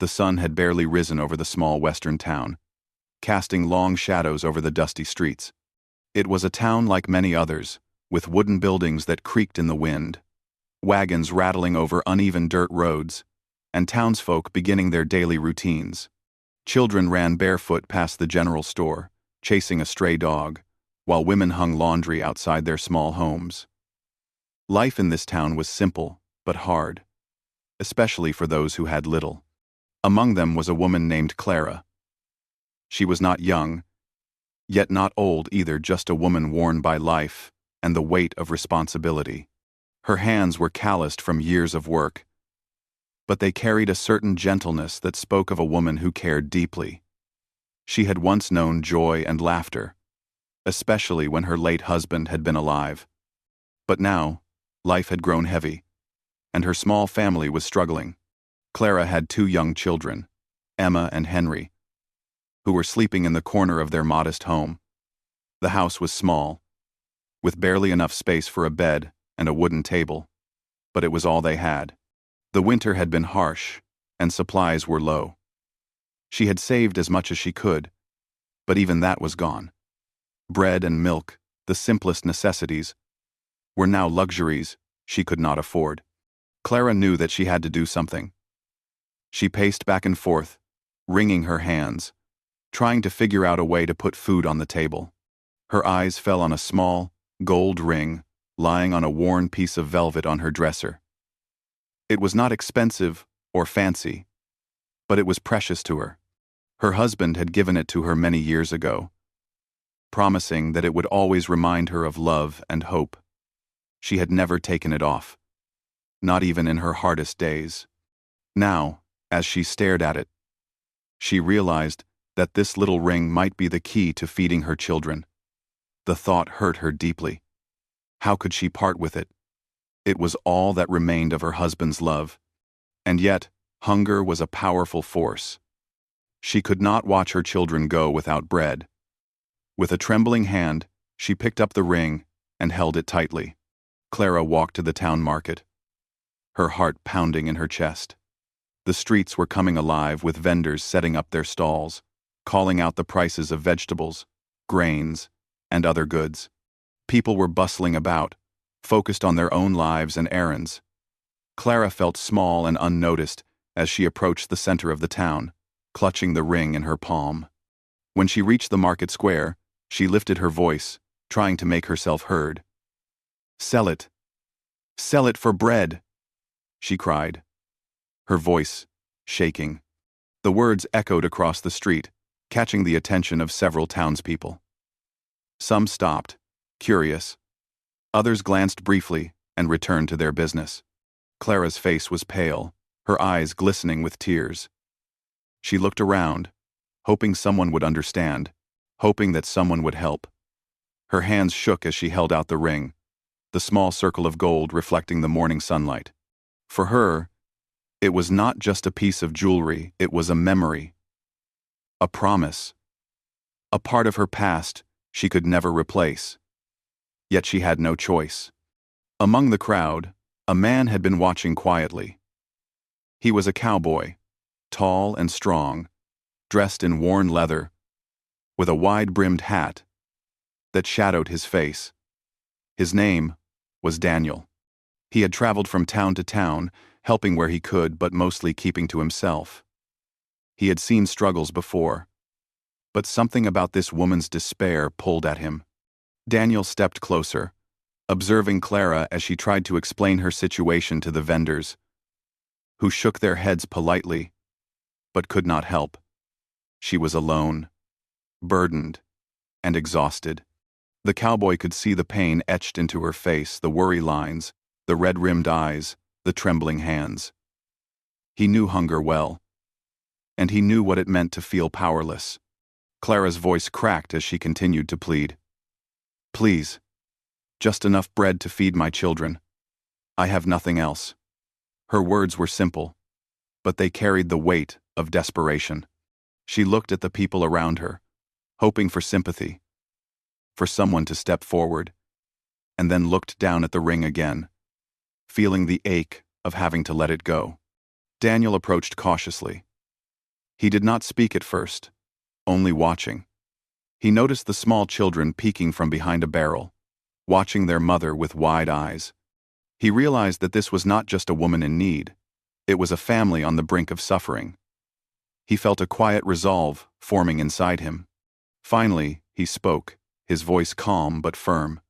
The sun had barely risen over the small western town, casting long shadows over the dusty streets. It was a town like many others, with wooden buildings that creaked in the wind, wagons rattling over uneven dirt roads, and townsfolk beginning their daily routines. Children ran barefoot past the general store, chasing a stray dog, while women hung laundry outside their small homes. Life in this town was simple, but hard, especially for those who had little. Among them was a woman named Clara. She was not young, yet not old either, just a woman worn by life and the weight of responsibility. Her hands were calloused from years of work, but they carried a certain gentleness that spoke of a woman who cared deeply. She had once known joy and laughter, especially when her late husband had been alive. But now, life had grown heavy, and her small family was struggling. Clara had 2 young children, Emma and Henry, who were sleeping in the corner of their modest home. The house was small, with barely enough space for a bed and a wooden table, but it was all they had. The winter had been harsh, and supplies were low. She had saved as much as she could, but even that was gone. Bread and milk, the simplest necessities, were now luxuries she could not afford. Clara knew that she had to do something. She paced back and forth, wringing her hands, trying to figure out a way to put food on the table. Her eyes fell on a small, gold ring lying on a worn piece of velvet on her dresser. It was not expensive or fancy, but it was precious to her. Her husband had given it to her many years ago, promising that it would always remind her of love and hope. She had never taken it off, not even in her hardest days. Now, as she stared at it, she realized that this little ring might be the key to feeding her children. The thought hurt her deeply. How could she part with it? It was all that remained of her husband's love. And yet, hunger was a powerful force. She could not watch her children go without bread. With a trembling hand, she picked up the ring and held it tightly. Clara walked to the town market, her heart pounding in her chest. The streets were coming alive with vendors setting up their stalls, calling out the prices of vegetables, grains, and other goods. People were bustling about, focused on their own lives and errands. Clara felt small and unnoticed as she approached the center of the town, clutching the ring in her palm. When she reached the market square, she lifted her voice, trying to make herself heard. "Sell it! Sell it for bread!" she cried, her voice shaking. The words echoed across the street, catching the attention of several townspeople. Some stopped, curious. Others glanced briefly and returned to their business. Clara's face was pale, her eyes glistening with tears. She looked around, hoping someone would understand, hoping that someone would help. Her hands shook as she held out the ring, the small circle of gold reflecting the morning sunlight. For her, it was not just a piece of jewelry, it was a memory, a promise, a part of her past she could never replace. Yet she had no choice. Among the crowd, a man had been watching quietly. He was a cowboy, tall and strong, dressed in worn leather, with a wide-brimmed hat that shadowed his face. His name was Daniel. He had traveled from town to town, helping where he could, but mostly keeping to himself. He had seen struggles before, but something about this woman's despair pulled at him. Daniel stepped closer, observing Clara as she tried to explain her situation to the vendors, who shook their heads politely, but could not help. She was alone, burdened, and exhausted. The cowboy could see the pain etched into her face, the worry lines, the red-rimmed eyes, the trembling hands. He knew hunger well, and he knew what it meant to feel powerless. Clara's voice cracked as she continued to plead. "Please, just enough bread to feed my children. I have nothing else." Her words were simple, but they carried the weight of desperation. She looked at the people around her, hoping for sympathy, for someone to step forward, and then looked down at the ring again, feeling the ache of having to let it go. Daniel approached cautiously, He did not speak at first, only watching. He noticed the small children peeking from behind a barrel, watching their mother with wide eyes. He realized that this was not just a woman in need, it was a family on the brink of suffering. He felt a quiet resolve forming inside him. Finally, he spoke, his voice calm but firm.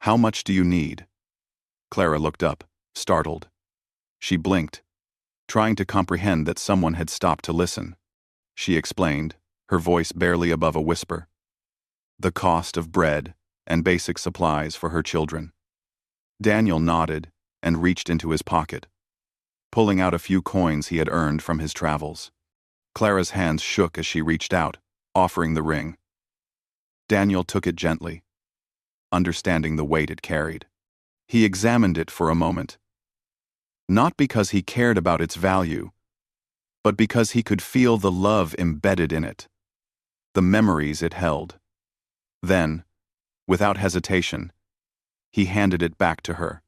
"How much do you need?" Clara looked up, startled. She blinked, trying to comprehend that someone had stopped to listen. She explained, her voice barely above a whisper. The cost of bread and basic supplies for her children. Daniel nodded and reached into his pocket, pulling out a few coins he had earned from his travels. Clara's hands shook as she reached out, offering the ring. Daniel took it gently, understanding the weight it carried. He examined it for a moment. Not because he cared about its value, but because he could feel the love embedded in it, the memories it held. Then, without hesitation, he handed it back to her.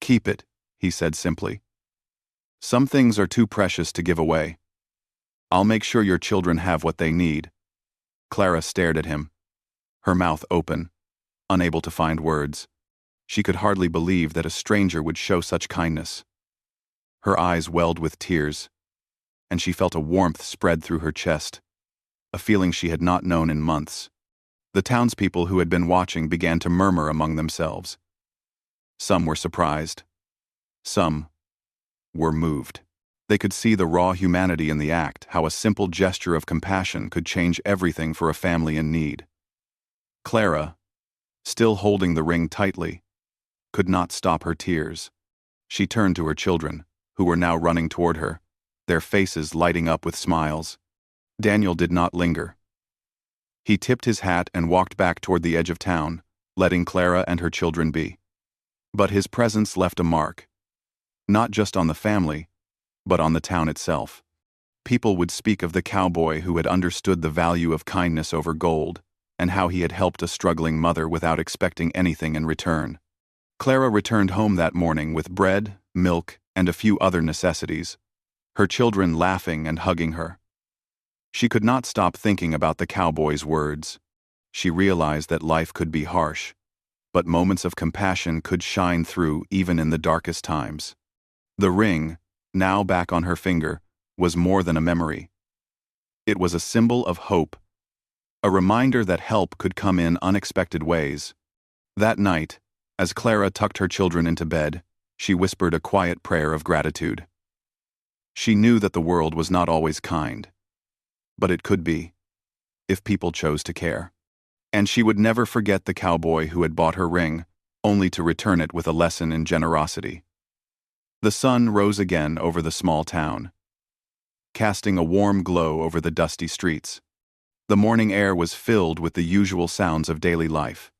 "Keep it," he said simply. "Some things are too precious to give away. I'll make sure your children have what they need." Clara stared at him, her mouth open, unable to find words. She could hardly believe that a stranger would show such kindness. Her eyes welled with tears, and she felt a warmth spread through her chest, a feeling she had not known in months. The townspeople who had been watching began to murmur among themselves. Some were surprised. Some were moved. They could see the raw humanity in the act, how a simple gesture of compassion could change everything for a family in need. Clara, still holding the ring tightly, could not stop her tears. She turned to her children, who were now running toward her, their faces lighting up with smiles. Daniel did not linger. He tipped his hat and walked back toward the edge of town, letting Clara and her children be. But his presence left a mark, not just on the family, but on the town itself. People would speak of the cowboy who had understood the value of kindness over gold, and how he had helped a struggling mother without expecting anything in return. Clara returned home that morning with bread, milk, and a few other necessities, her children laughing and hugging her. She could not stop thinking about the cowboy's words. She realized that life could be harsh, but moments of compassion could shine through even in the darkest times. The ring, now back on her finger, was more than a memory. It was a symbol of hope, a reminder that help could come in unexpected ways. That night, as Clara tucked her children into bed, she whispered a quiet prayer of gratitude. She knew that the world was not always kind, but it could be, if people chose to care. And she would never forget the cowboy who had bought her ring, only to return it with a lesson in generosity. The sun rose again over the small town, casting a warm glow over the dusty streets. The morning air was filled with the usual sounds of daily life.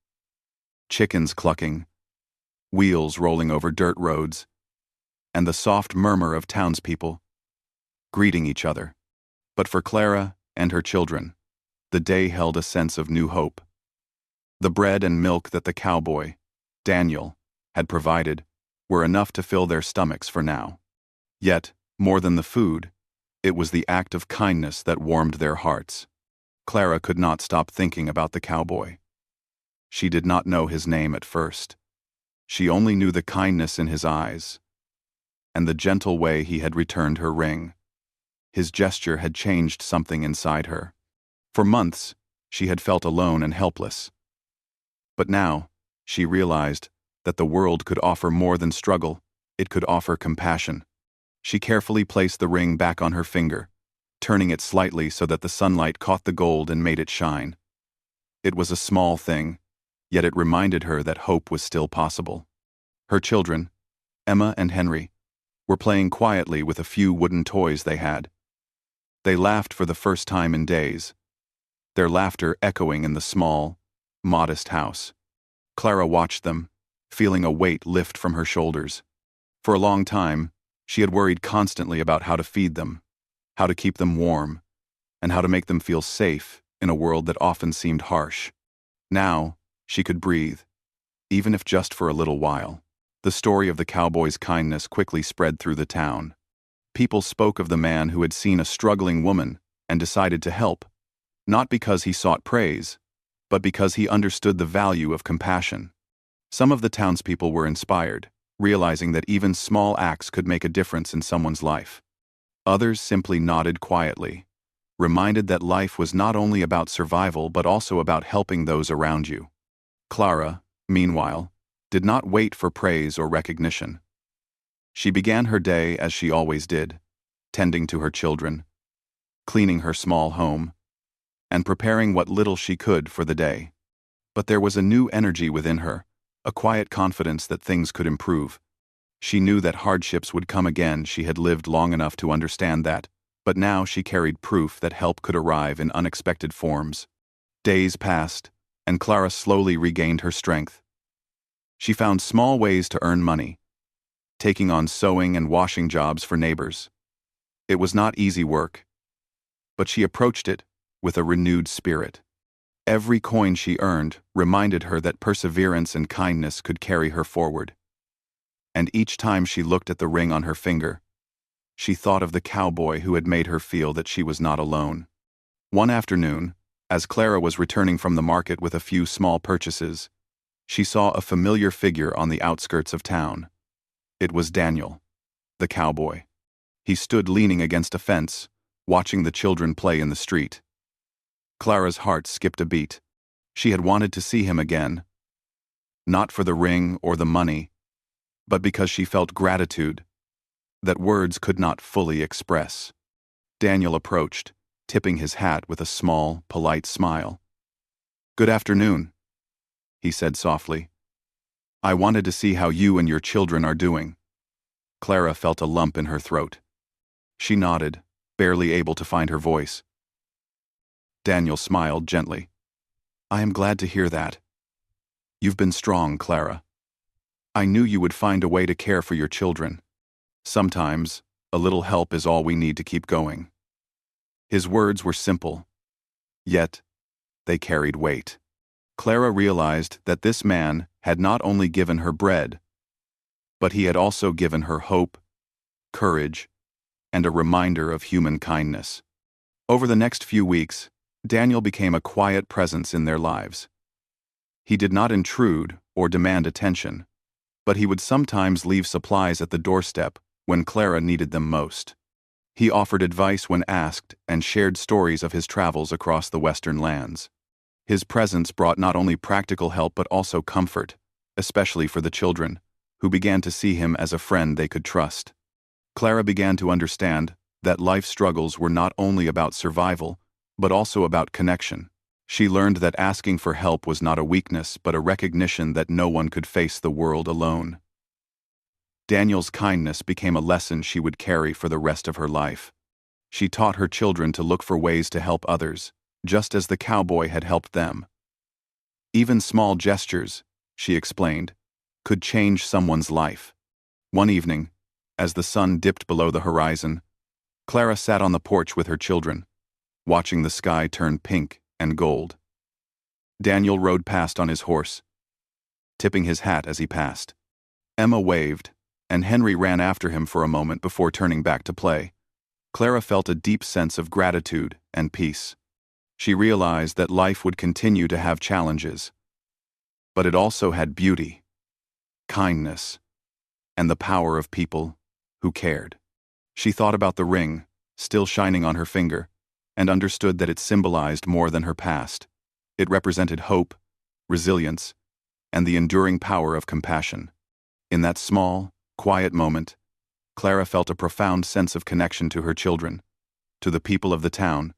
Chickens clucking, wheels rolling over dirt roads, and the soft murmur of townspeople greeting each other. But for Clara and her children, the day held a sense of new hope. The bread and milk that the cowboy, Daniel, had provided were enough to fill their stomachs for now. Yet, more than the food, it was the act of kindness that warmed their hearts. Clara could not stop thinking about the cowboy. She did not know his name at first. She only knew the kindness in his eyes, and the gentle way he had returned her ring. His gesture had changed something inside her. For months, she had felt alone and helpless. But now, she realized that the world could offer more than struggle, it could offer compassion. She carefully placed the ring back on her finger, turning it slightly so that the sunlight caught the gold and made it shine. It was a small thing, yet it reminded her that hope was still possible. Her children, Emma and Henry, were playing quietly with a few wooden toys they had. They laughed for the first time in days, their laughter echoing in the small, modest house. Clara watched them, feeling a weight lift from her shoulders. For a long time, she had worried constantly about how to feed them, how to keep them warm, and how to make them feel safe in a world that often seemed harsh. Now, she could breathe, even if just for a little while. The story of the cowboy's kindness quickly spread through the town. People spoke of the man who had seen a struggling woman and decided to help, not because he sought praise, but because he understood the value of compassion. Some of the townspeople were inspired, realizing that even small acts could make a difference in someone's life. Others simply nodded quietly, reminded that life was not only about survival but also about helping those around you. Clara, meanwhile, did not wait for praise or recognition. She began her day as she always did, tending to her children, cleaning her small home, and preparing what little she could for the day. But there was a new energy within her, a quiet confidence that things could improve. She knew that hardships would come again. She had lived long enough to understand that, but now she carried proof that help could arrive in unexpected forms. Days passed, and Clara slowly regained her strength. She found small ways to earn money, taking on sewing and washing jobs for neighbors. It was not easy work, but she approached it with a renewed spirit. Every coin she earned reminded her that perseverance and kindness could carry her forward. And each time she looked at the ring on her finger, she thought of the cowboy who had made her feel that she was not alone. One afternoon, as Clara was returning from the market with a few small purchases, she saw a familiar figure on the outskirts of town. It was Daniel, the cowboy. He stood leaning against a fence, watching the children play in the street. Clara's heart skipped a beat. She had wanted to see him again, not for the ring or the money, but because she felt gratitude that words could not fully express. Daniel approached, tipping his hat with a small, polite smile. "Good afternoon," he said softly. "I wanted to see how you and your children are doing." Clara felt a lump in her throat. She nodded, barely able to find her voice. Daniel smiled gently. "I am glad to hear that. You've been strong, Clara. I knew you would find a way to care for your children. Sometimes, a little help is all we need to keep going." His words were simple, yet they carried weight. Clara realized that this man had not only given her bread, but he had also given her hope, courage, and a reminder of human kindness. Over the next few weeks, Daniel became a quiet presence in their lives. He did not intrude or demand attention, but he would sometimes leave supplies at the doorstep when Clara needed them most. He offered advice when asked and shared stories of his travels across the western lands. His presence brought not only practical help but also comfort, especially for the children, who began to see him as a friend they could trust. Clara began to understand that life struggles were not only about survival, but also about connection. She learned that asking for help was not a weakness but a recognition that no one could face the world alone. Daniel's kindness became a lesson she would carry for the rest of her life. She taught her children to look for ways to help others, just as the cowboy had helped them. Even small gestures, she explained, could change someone's life. One evening, as the sun dipped below the horizon, Clara sat on the porch with her children, watching the sky turn pink and gold. Daniel rode past on his horse, tipping his hat as he passed. Emma waved, and Henry ran after him for a moment before turning back to play. Clara felt a deep sense of gratitude and peace. She realized that life would continue to have challenges, but it also had beauty, kindness, and the power of people who cared. She thought about the ring, still shining on her finger, and understood that it symbolized more than her past. It represented hope, resilience, and the enduring power of compassion. In that small, quiet moment, Clara felt a profound sense of connection to her children, to the people of the town,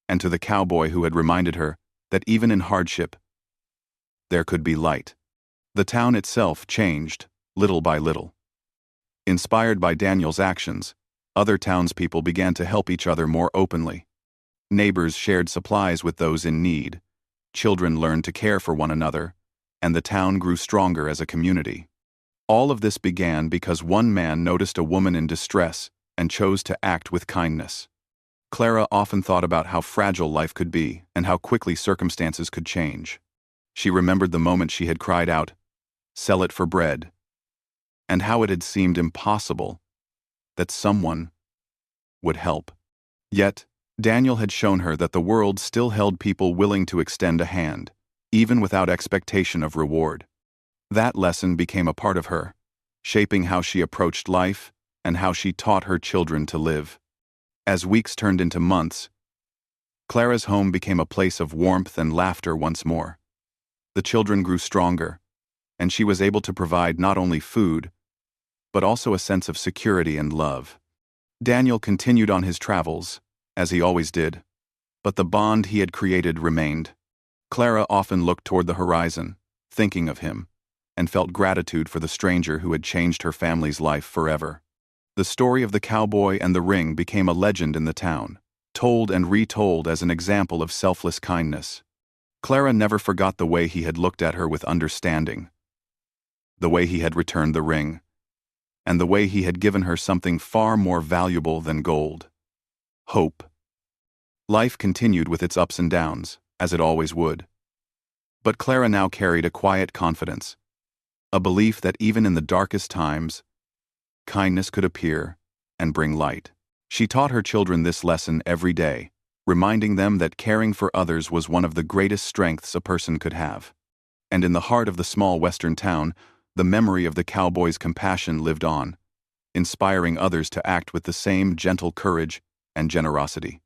and to the cowboy who had reminded her that even in hardship, there could be light. The town itself changed, little by little. Inspired by Daniel's actions, other townspeople began to help each other more openly. Neighbors shared supplies with those in need, children learned to care for one another, and the town grew stronger as a community. All of this began because one man noticed a woman in distress and chose to act with kindness. Clara often thought about how fragile life could be and how quickly circumstances could change. She remembered the moment she had cried out, "Sell it for bread," and how it had seemed impossible that someone would help. Yet, Daniel had shown her that the world still held people willing to extend a hand, even without expectation of reward. That lesson became a part of her, shaping how she approached life and how she taught her children to live. As weeks turned into months, Clara's home became a place of warmth and laughter once more. The children grew stronger, and she was able to provide not only food, but also a sense of security and love. Daniel continued on his travels, as he always did, but the bond he had created remained. Clara often looked toward the horizon, thinking of him, and felt gratitude for the stranger who had changed her family's life forever. The story of the cowboy and the ring became a legend in the town, told and retold as an example of selfless kindness. Clara never forgot the way he had looked at her with understanding, the way he had returned the ring, and the way he had given her something far more valuable than gold: hope. Life continued with its ups and downs, as it always would. But Clara now carried a quiet confidence, a belief that even in the darkest times, kindness could appear and bring light. She taught her children this lesson every day, reminding them that caring for others was one of the greatest strengths a person could have. And in the heart of the small western town, the memory of the cowboy's compassion lived on, inspiring others to act with the same gentle courage and generosity.